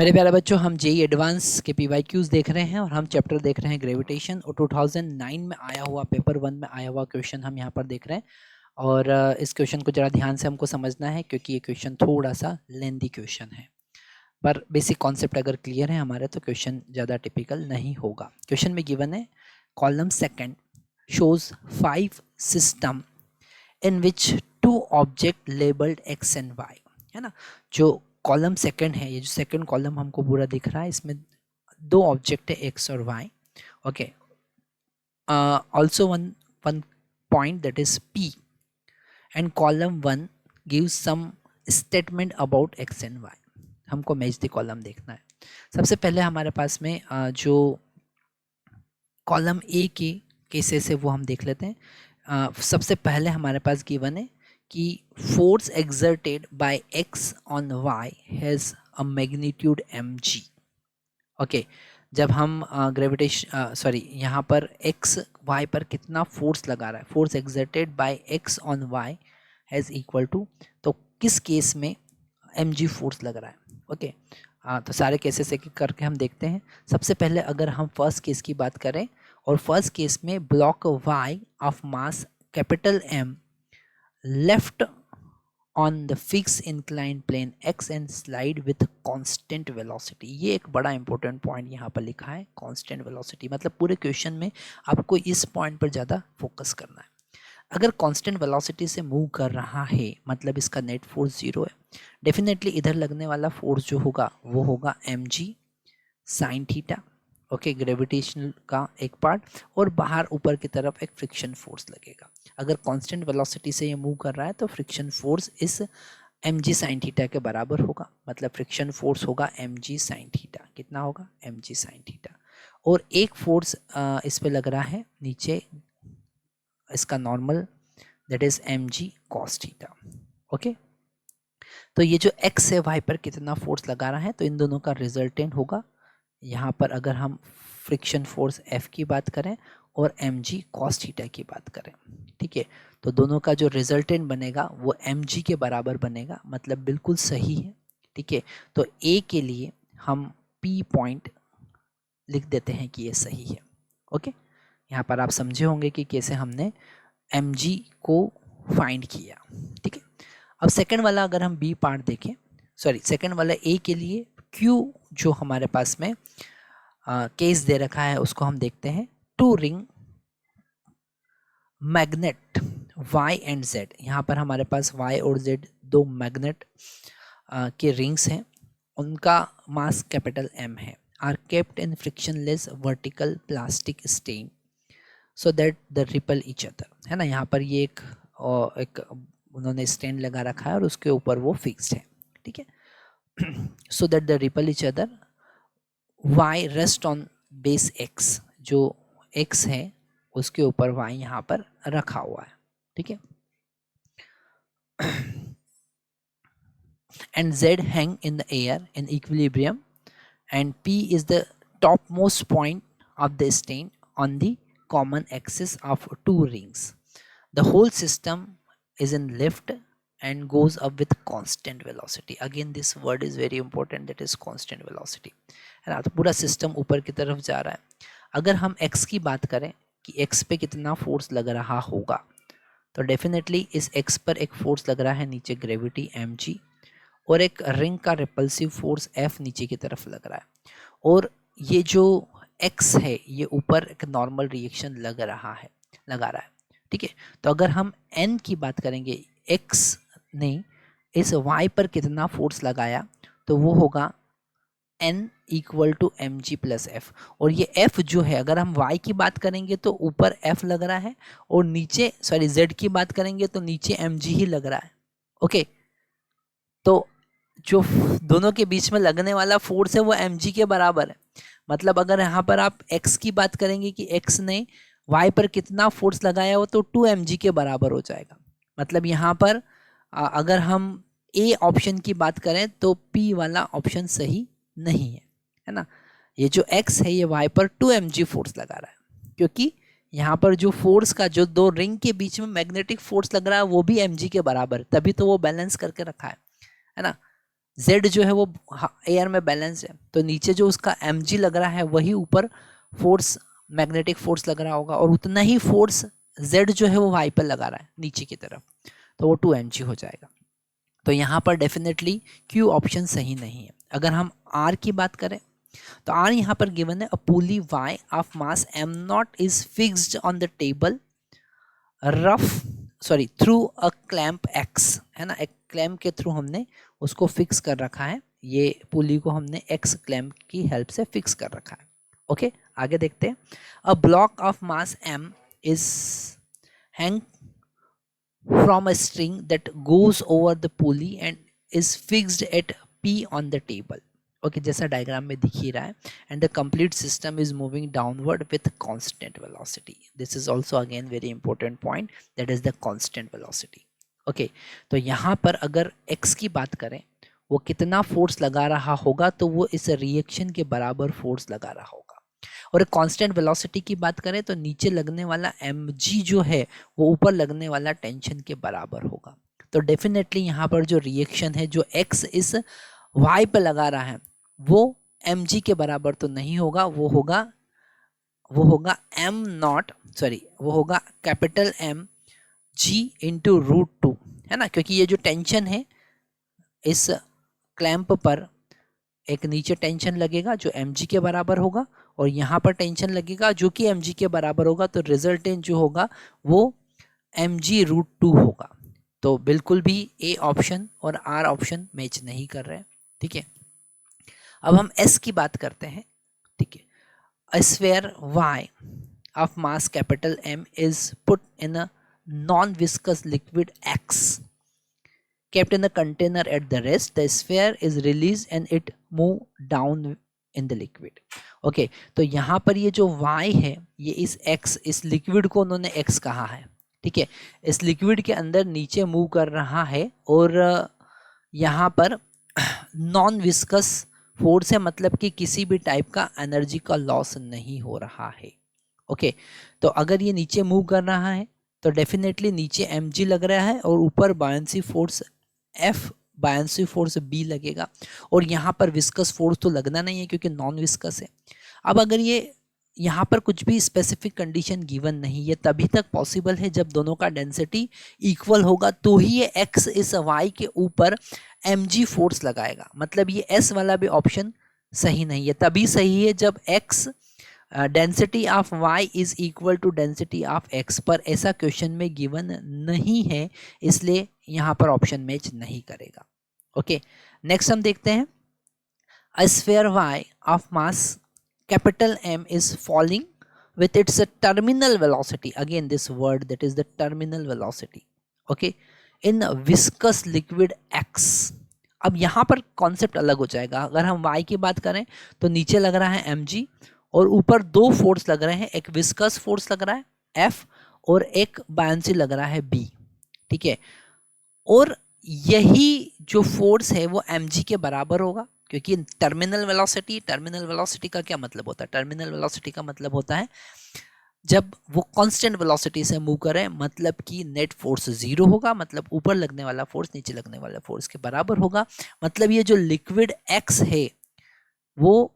मेरे प्यारे बच्चों, हम जेई एडवांस के पीवाईक्यूज देख रहे हैं और हम चैप्टर देख रहे हैं ग्रेविटेशन और 2009 में आया हुआ पेपर 1 में आया हुआ क्वेश्चन हम यहाँ पर देख रहे हैं। और इस क्वेश्चन को जरा ध्यान से हमको समझना है क्योंकि ये क्वेश्चन थोड़ा सा लेंदी क्वेश्चन है, पर बेसिक कॉन्सेप्ट अगर क्लियर है हमारे तो क्वेश्चन ज़्यादा टिपिकल नहीं होगा। क्वेश्चन में गिवन है column second shows 5 system in which 2 object labelled X and Y, है ना। जो कॉलम सेकंड है, ये जो सेकंड कॉलम हमको पूरा दिख रहा है, इसमें 2 ऑब्जेक्ट है एक्स और Y. Okay, also one point that is P and column 1 gives some statement about X and Y. हमको मैच द कॉलम देखना है। सबसे पहले हमारे पास में जो कॉलम ए के केसेस है वो हम देख लेते हैं। सबसे पहले हमारे पास गिवन है कि force exerted by X on Y has a magnitude mg। Okay, जब हम ग्रेविटेशन यहाँ पर एक्स वाई पर कितना फोर्स लगा रहा है, force exerted by X on Y has equal to, तो किस केस में mg फोर्स लग रहा है। ओके, तो सारे केसेस एक एक करके हम देखते हैं। सबसे पहले अगर हम फर्स्ट केस की बात करें, और फर्स्ट केस में block y of mass capital M left on the fixed inclined plane x and slide with constant velocity। ये एक बड़ा इंपॉर्टेंट पॉइंट यहाँ पर लिखा है, constant velocity। मतलब पूरे क्वेश्चन में आपको इस पॉइंट पर ज़्यादा फोकस करना है। अगर कांस्टेंट वेलोसिटी से मूव कर रहा है मतलब इसका नेट फोर्स 0 है। डेफिनेटली इधर लगने वाला फोर्स जो होगा वो होगा mg sine theta. Okay, gravitational का एक पार्ट, और बाहर ऊपर की तरफ एक फ्रिक्शन फोर्स लगेगा। अगर कांस्टेंट वेलोसिटी से ये मूव कर रहा है तो फ्रिक्शन फोर्स इस mg साइन थीटा के बराबर होगा। मतलब फ्रिक्शन फोर्स होगा mg साइन थीटा। कितना होगा? mg sine theta. और एक फोर्स इस पे लग रहा है नीचे, इसका normal, that is mg cos theta. Okay, तो ये जो x है y पर कितना फोर्स लगा रहा है, तो इन दोनों का रिजल्टेंट होगा यहाँ पर अगर हम फ्रिक्शन फोर्स F की बात करें और mg cos थीटा की बात करें, ठीक है, तो दोनों का जो रिजल्टेंट बनेगा वो mg के बराबर बनेगा। मतलब बिल्कुल सही है, ठीक है। तो A के लिए हम P पॉइंट लिख देते हैं कि ये सही है। ओके, यहाँ पर आप समझे होंगे कि कैसे हमने mg को फाइंड किया, ठीक है। अब सेकंड वाला अगर हम B पार्ट देखें, सेकंड वाला A के लिए Q जो हमारे पास में केस दे रखा है उसको हम देखते हैं। 2 ring magnet Y and Z, यहाँ पर हमारे पास Y और Z 2 मैग्नेट के रिंग्स हैं, उनका मास कैपिटल M है, are kept in frictionless vertical plastic stand so that the repel each other, है ना। यहाँ पर ये एक उन्होंने स्टैंड लगा रखा है और उसके ऊपर वो फिक्स्ड है, ठीक है। सो that the repel each other, y rest on base x, जो x है उसके ऊपर y यहाँ पर रखा हुआ है, ठीक है। And z hang in the air in equilibrium and p is the top most point of the stand on the common axis of 2 rings. The whole system is in lift and goes up with constant velocity। again this word is very important, that is constant velocity, है ना। तो पूरा system ऊपर की तरफ जा रहा है। अगर हम x की बात करें कि x पे कितना फोर्स लग रहा होगा, तो डेफिनेटली इस x पर एक फोर्स लग रहा है नीचे ग्रेविटी mg, और एक रिंग का रिपल्सिव फोर्स F नीचे की तरफ लग रहा है, और ये जो x है ये ऊपर एक नॉर्मल रिएक्शन लगा रहा है, ठीक है। तो अगर हम n की बात करेंगे, x ने इस y पर कितना फोर्स लगाया, तो वो होगा n equal to mg plus F. और ये f जो है, अगर हम y की बात करेंगे तो ऊपर f लग रहा है, और नीचे z की बात करेंगे तो नीचे mg ही लग रहा है। ओके, तो जो दोनों के बीच में लगने वाला फोर्स है वो mg के बराबर है। मतलब अगर यहाँ पर आप x की बात करेंगे कि x ने y पर कितना फोर्स लगाया हो, तो 2 mg के बराबर हो जाएगा। मतलब यहाँ पर अगर हम A ऑप्शन की बात करें तो P वाला ऑप्शन सही नहीं है ना। ये जो x है ये y पर 2 mg फोर्स लगा रहा है, क्योंकि यहाँ पर जो फोर्स का जो 2 रिंग के बीच में मैग्नेटिक फोर्स लग रहा है वो भी mg के बराबर, तभी तो वो बैलेंस करके रखा है ना। Z जो है वो एयर में बैलेंस है, तो नीचे जो उसका mg लग रहा है वही ऊपर फोर्स, मैग्नेटिक फोर्स लग रहा होगा, और उतना ही फोर्स Z जो है वो y पर लगा रहा है नीचे की तरफ, तो वो 2mg हो जाएगा। तो यहाँ पर डेफिनेटली Q ऑप्शन सही नहीं है। अगर हम R की बात करें तो R यहाँ पर गिवन है, अ पुली Y of mass m0 is fixed on the table through a clamp X, है ना, एक क्लैंप के थ्रू हमने उसको फिक्स कर रखा है, ये पुली को हमने X क्लैंप की हेल्प से फिक्स कर रखा है। ओके, आगे देखते हैं। A block of mass m is hang from a string that goes over the pulley and is fixed at P on the table. Okay, जैसा डायग्राम में दिख ही रहा है, and the complete system is moving downward with constant velocity. This is also again very important point, that is the constant velocity. Okay, तो यहाँ पर अगर x की बात करें वो कितना फोर्स लगा रहा होगा, तो वो इस रिएक्शन के बराबर फोर्स लगा रहा होगा। और कांस्टेंट वेलोसिटी की बात करें तो नीचे लगने वाला mg जो है वो ऊपर लगने वाला टेंशन के बराबर होगा। तो डेफिनेटली यहाँ पर जो रिएक्शन है जो x इस y पे लगा रहा है वो mg के बराबर तो नहीं होगा, वो होगा वो होगा कैपिटल M g इंटू √2, है ना, क्योंकि ये जो टेंशन है इस क्लैंप पर, एक नीचे टेंशन लगेगा जो mg के बराबर होगा और यहाँ पर टेंशन लगेगा जो कि mg के बराबर होगा, तो रिजल्टेंट जो होगा वो mg√2 होगा। तो बिल्कुल भी A ऑप्शन और R ऑप्शन मैच नहीं कर रहे हैं। ठीक है, अब हम S की बात करते हैं। ठीक है, a sphere y of mass capital M is put in a non-viscous liquid X kept in a container at the rest, the sphere is released and it move down in the liquid. Okay, तो यहाँ पर ये जो y है ये इस x, इस liquid को उन्होंने x कहा है। ठीक है, इस लिक्विड के अंदर नीचे मूव कर रहा है और यहाँ पर नॉन विस्कस फोर्स है, मतलब कि किसी भी टाइप का एनर्जी का लॉस नहीं हो रहा है। ओके, तो अगर ये नीचे मूव कर रहा है तो डेफिनेटली नीचे mg लग रहा है और ऊपर buoyancy force F, buoyancy force B लगेगा, और यहाँ पर विस्कस फोर्स तो लगना नहीं है क्योंकि नॉन विस्कस है। अब अगर ये यहाँ पर कुछ भी स्पेसिफिक कंडीशन गिवन नहीं है, तभी तक पॉसिबल है जब दोनों का डेंसिटी इक्वल होगा तो ही ये x इस y के ऊपर mg फोर्स लगाएगा। मतलब ये S वाला भी ऑप्शन सही नहीं है, तभी सही है जब x density of y is equal to density of x, पर ऐसा क्वेश्चन में गिवन नहीं है, इसलिए यहाँ पर ऑप्शन मैच नहीं करेगा। ओके, नेक्स्ट हम देखते हैं, a sphere y of mass capital M is falling with its terminal velocity, again this word, that is the terminal velocity, okay, in viscous liquid X. अब यहाँ पर कॉन्सेप्ट अलग हो जाएगा। अगर हम y की बात करें तो नीचे लग रहा है mg और ऊपर दो फोर्स लग रहे हैं, एक विस्कस फोर्स लग रहा है F और एक बायंसी लग रहा है B। ठीक है, और यही जो फोर्स है वो mg के बराबर होगा, क्योंकि टर्मिनल वेलोसिटी का क्या मतलब होता है? टर्मिनल वेलोसिटी का मतलब होता है जब वो कांस्टेंट वेलोसिटी से मूव करे, मतलब कि नेट फोर्स जीरो होगा, मतलब ऊपर लगने वाला फोर्स नीचे लगने वाला फोर्स के बराबर होगा। मतलब ये जो लिक्विड x है वो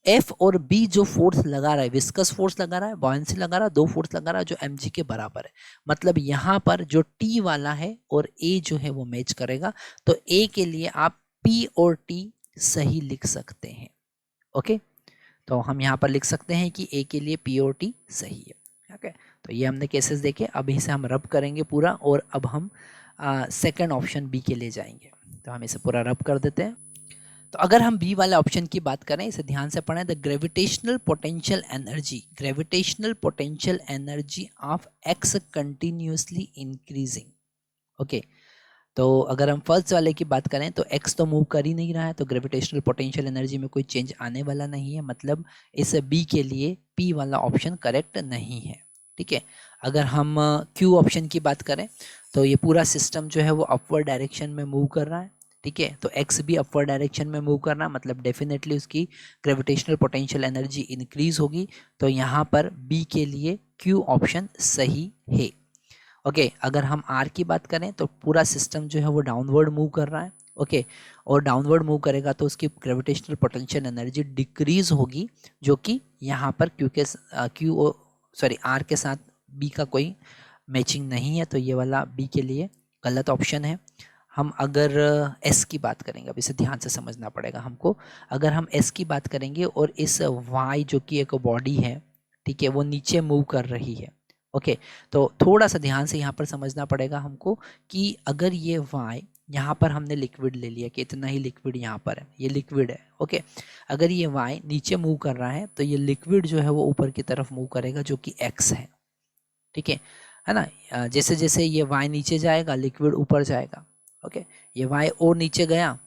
F और B जो फोर्स लगा रहा है, विस्कस फोर्स लगा रहा है, बॉयंसी लगा रहा है, दो फोर्स लगा रहा है जो mg के बराबर है। मतलब यहाँ पर जो T वाला है और A जो है वो मैच करेगा, तो A के लिए आप P और T सही लिख सकते हैं। ओके, तो हम यहाँ पर लिख सकते हैं कि A के लिए P और T सही है। ओके, तो ये हमने केसेस देखे, अब इसे हम रब करेंगे पूरा और अब हम सेकंड ऑप्शन B के लिए जाएंगे। तो हम इसे पूरा रब कर देते हैं। तो अगर हम बी वाले ऑप्शन की बात करें, इसे ध्यान से पढ़ें, the gravitational potential energy of x continuously increasing. Okay, तो अगर हम फर्स्ट वाले की बात करें तो एक्स तो मूव कर ही नहीं रहा है, तो ग्रेविटेशनल पोटेंशियल एनर्जी में कोई चेंज आने वाला नहीं है, मतलब इस बी के लिए पी वाला ऑप्शन करेक्ट नहीं है। ठीक है, अगर हम क्यू ऑप्शन की बात करें तो ये पूरा सिस्टम जो है वो अपवर्ड डायरेक्शन में मूव कर रहा है। ठीक है, तो एक्स भी अपवर्ड डायरेक्शन में मूव करना, मतलब डेफिनेटली उसकी ग्रेविटेशनल पोटेंशियल एनर्जी इंक्रीज होगी, तो यहाँ पर बी के लिए क्यू ऑप्शन सही है। ओके, अगर हम आर की बात करें तो पूरा सिस्टम जो है वो डाउनवर्ड मूव कर रहा है, ओके, और डाउनवर्ड मूव करेगा तो उसकी ग्रेविटेशनल पोटेंशियल एनर्जी डिक्रीज होगी, जो कि यहाँ पर आर के साथ बी का कोई मैचिंग नहीं है, तो ये वाला बी के लिए गलत ऑप्शन है। हम अगर एस की बात करेंगे, अब इसे ध्यान से समझना पड़ेगा हमको। अगर हम एस की बात करेंगे और इस वाई जो कि एक बॉडी है, ठीक है, वो नीचे मूव कर रही है, ओके, तो थोड़ा सा ध्यान से यहाँ पर समझना पड़ेगा हमको कि अगर ये वाई, यहाँ पर हमने लिक्विड ले लिया कि इतना ही लिक्विड यहाँ पर है, ये लिक्विड है, ओके, अगर ये वाई नीचे मूव कर रहा है तो ये लिक्विड जो है वो ऊपर की तरफ मूव करेगा, जो कि एक्स है, ठीक है ना। जैसे जैसे ये वाई नीचे जाएगा लिक्विड ऊपर जाएगा, ओके, ये वाई और नीचे गया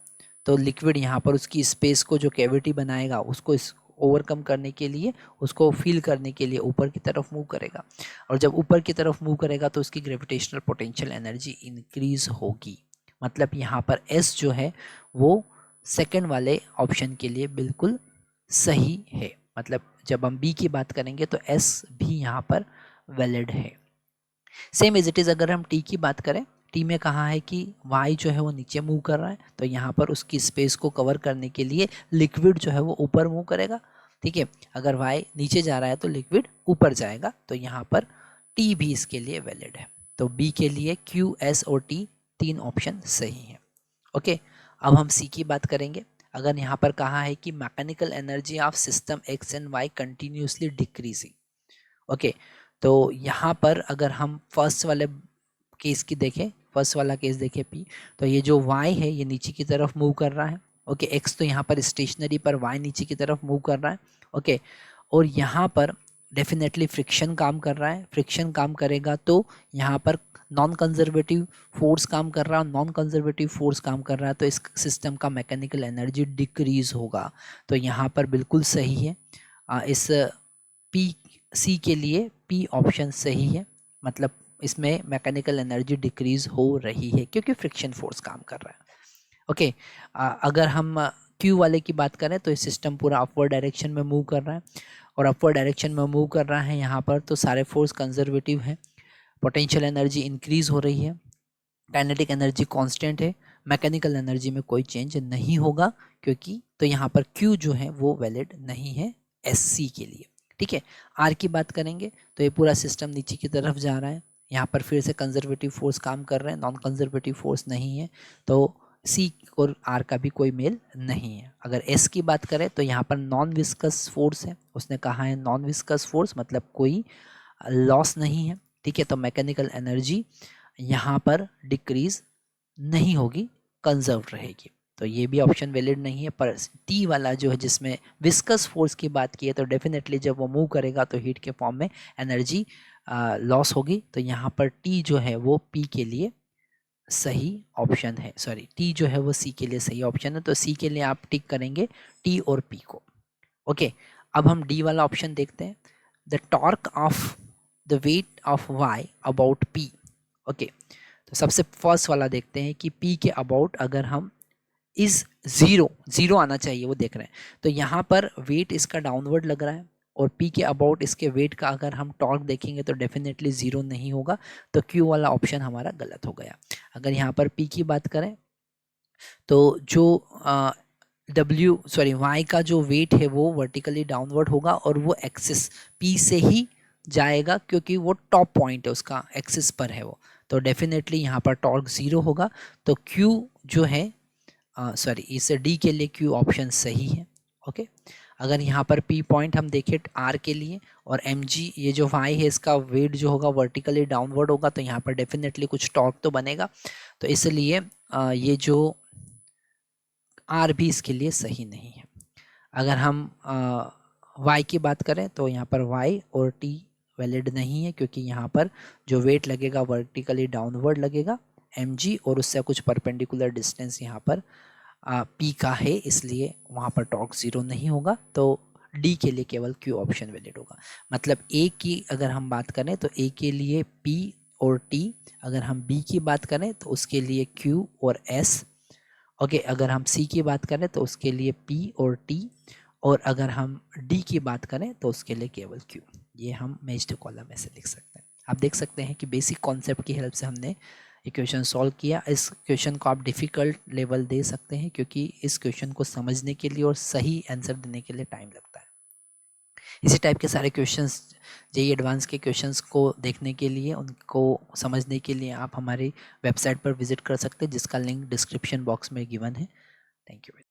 तो लिक्विड यहाँ पर उसकी स्पेस को, जो कैविटी बनाएगा उसको ओवरकम करने के लिए, उसको फील करने के लिए ऊपर की तरफ मूव करेगा, और जब ऊपर की तरफ मूव करेगा तो उसकी ग्रेविटेशनल पोटेंशियल एनर्जी इंक्रीज होगी। मतलब यहाँ पर एस जो है वो सेकंड वाले ऑप्शन के लिए बिल्कुल सही है। मतलब जब हम बी की बात करेंगे तो एस भी यहाँ पर वैलिड है। सेम एज इट इज़ अगर हम टी की बात करें, टी में कहा है कि वाई जो है वो नीचे मूव कर रहा है, तो यहाँ पर उसकी स्पेस को कवर करने के लिए लिक्विड जो है वो ऊपर मूव करेगा, ठीक है। अगर वाई नीचे जा रहा है तो लिक्विड ऊपर जाएगा, तो यहाँ पर टी भी इसके लिए वैलिड है। तो बी के लिए क्यू, एस और टी तीन ऑप्शन सही है। ओके, अब हम सी की बात करेंगे। अगर यहाँ पर कहा है कि mechanical energy of system X and Y continuously decreasing, okay, तो यहाँ पर अगर हम फर्स्ट वाले केस की देखें, फर्स्ट वाला केस देखें पी, तो ये जो वाई है ये नीचे की तरफ मूव कर रहा है, ओके, एक्स तो यहाँ पर स्टेशनरी पर वाई नीचे की तरफ मूव कर रहा है, ओके, और यहाँ पर डेफिनेटली फ्रिक्शन काम कर रहा है। फ्रिक्शन काम करेगा तो यहाँ पर नॉन कंजर्वेटिव फोर्स काम कर रहा है, नॉन कंजर्वेटिव फोर्स काम कर रहा है, तो इस सिस्टम का मैकेनिकल एनर्जी डिक्रीज होगा। तो यहाँ पर बिल्कुल सही है, इस पी सी के लिए पी ऑप्शन सही है। मतलब इसमें मैकेनिकल एनर्जी डिक्रीज हो रही है क्योंकि फ्रिक्शन फोर्स काम कर रहा है। ओके, अगर हम क्यू वाले की बात करें तो ये सिस्टम पूरा अपवर्ड डायरेक्शन में मूव कर रहा है, और अपवर्ड डायरेक्शन में मूव कर रहा है यहाँ पर, तो सारे फोर्स कंजर्वेटिव हैं, पोटेंशियल एनर्जी इंक्रीज हो रही है, काइनेटिक एनर्जी कांस्टेंट है, मैकेनिकल एनर्जी में कोई चेंज नहीं होगा, क्योंकि तो यहाँ पर क्यू जो है वो वैलिड नहीं है एस सी के लिए, ठीक है। आर की बात करेंगे तो ये पूरा सिस्टम नीचे की तरफ जा रहा है, यहाँ पर फिर से कंजर्वेटिव फोर्स काम कर रहे हैं, नॉन कंजर्वेटिव फोर्स नहीं है, तो सी और आर का भी कोई मेल नहीं है। अगर एस की बात करें तो यहाँ पर नॉन विस्कस फोर्स है, उसने कहा है नॉन विस्कस फोर्स, मतलब कोई लॉस नहीं है, ठीक है, तो मैकेनिकल एनर्जी यहाँ पर डिक्रीज नहीं होगी, कंजर्व रहेगी, तो ये भी ऑप्शन वैलिड नहीं है। पर टी वाला जो है जिसमें विस्कस फोर्स की बात की है, तो डेफिनेटली जब वो मूव करेगा तो हीट के फॉर्म में एनर्जी लॉस होगी, तो यहाँ पर टी जो है वो पी के लिए सही ऑप्शन है, सॉरी टी जो है वो सी के लिए सही ऑप्शन है, तो सी के लिए आप टिक करेंगे टी और पी को। ओके, अब हम डी वाला ऑप्शन देखते हैं, the torque of the weight of Y about P. Okay, तो सबसे फर्स्ट वाला देखते हैं कि पी के अबाउट अगर हम इस जीरो आना चाहिए वो देख रहे हैं, तो यहाँ पर वेट इसका डाउनवर्ड लग रहा है, और पी के अबाउट इसके वेट का अगर हम टॉर्क देखेंगे तो डेफिनेटली जीरो नहीं होगा, तो क्यू वाला ऑप्शन हमारा गलत हो गया। अगर यहाँ पर पी की बात करें तो जो वाई का जो वेट है वो वर्टिकली डाउनवर्ड होगा, और वो एक्सिस पी से ही जाएगा क्योंकि वो टॉप पॉइंट है उसका, एक्सिस पर है वो, तो डेफिनेटली यहाँ पर टॉर्क जीरो होगा, तो क्यू जो है इस डी के लिए क्यू ऑप्शन सही है। ओके, अगर यहाँ पर पी पॉइंट हम देखें आर के लिए, और एम जी ये जो वाई है इसका वेट जो होगा वर्टिकली डाउनवर्ड होगा, तो यहाँ पर डेफिनेटली कुछ टॉर्क तो बनेगा, तो इसलिए ये जो आर भी इसके लिए सही नहीं है। अगर हम वाई की बात करें तो यहाँ पर वाई और टी वैलिड नहीं है, क्योंकि यहाँ पर जो वेट लगेगा वर्टिकली डाउनवर्ड लगेगा एम जी, और उससे कुछ परपेंडिकुलर डिस्टेंस यहाँ पर पी का है, इसलिए वहाँ पर टॉर्क जीरो नहीं होगा, तो डी के लिए केवल क्यू ऑप्शन वैलिड होगा। मतलब ए की अगर हम बात करें तो ए के लिए पी और टी, अगर हम बी की बात करें तो उसके लिए क्यू और एस, ओके, अगर हम सी की बात करें तो उसके लिए पी और टी, और अगर हम डी की बात करें तो उसके लिए केवल क्यू। ये हम मैच्ड कॉलम में से लिख सकते हैं। आप देख सकते हैं कि बेसिक कॉन्सेप्ट की हेल्प से हमने ये क्वेश्चन सॉल्व किया। इस क्वेश्चन को आप डिफ़िकल्ट लेवल दे सकते हैं क्योंकि इस क्वेश्चन को समझने के लिए और सही आंसर देने के लिए टाइम लगता है। इसी टाइप के सारे क्वेश्चंस जेईई एडवांस के क्वेश्चंस को देखने के लिए, उनको समझने के लिए आप हमारी वेबसाइट पर विजिट कर सकते हैं, जिसका लिंक डिस्क्रिप्शन बॉक्स में गिवन है। Thank you.